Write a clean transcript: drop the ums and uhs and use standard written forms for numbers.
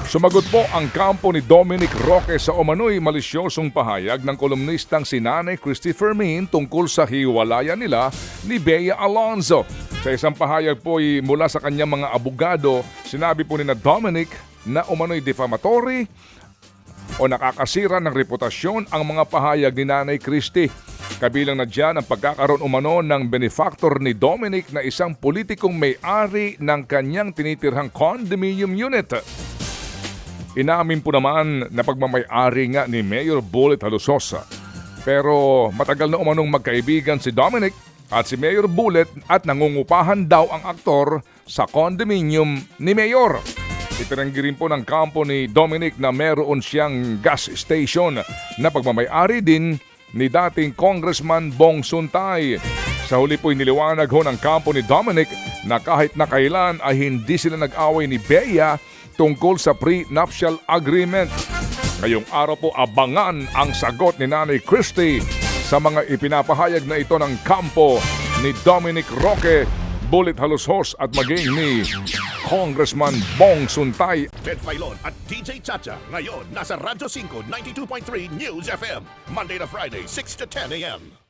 Sumagot po ang kampo ni Dominic Roque sa umano'y malisyosong pahayag ng kolumnistang si Nanay Christy Fermin tungkol sa hiwalayan nila ni Bea Alonzo. Sa isang pahayag po mula sa kanyang mga abogado, sinabi po ni Dominic na umano'y defamatory o nakakasira ng reputasyon ang mga pahayag ni Nanay Christy. Kabilang na dyan ang pagkakaroon umano ng benefactor ni Dominic na isang politikong may-ari ng kanyang tinitirhang condominium unit. Inamin po naman na pagmamay-ari nga ni Mayor Bullet Halusosa. Pero matagal na umanong magkaibigan si Dominic at si Mayor Bullet at nangungupahan daw ang aktor sa condominium ni Mayor. Itinanggi rin po ng kampo ni Dominic na meron siyang gas station na pagmamay-ari din ni dating Congressman Bong Suntay. Sa huli po'y niliwanag ho ng kampo ni Dominic na kahit na kailan ay hindi sila nag-away ni Bea tungkol sa pre-nuptial agreement. Ngayong araw po abangan ang sagot ni Nanay Christy sa mga ipinapahayag na ito ng kampo ni Dominic Roque, Bullet Halusos at maging ni Congressman Bong Suntay. Ted Filon at DJ Chacha ngayon nasa Radyo 5 92.3 News FM Monday to Friday 6 to 10 a.m.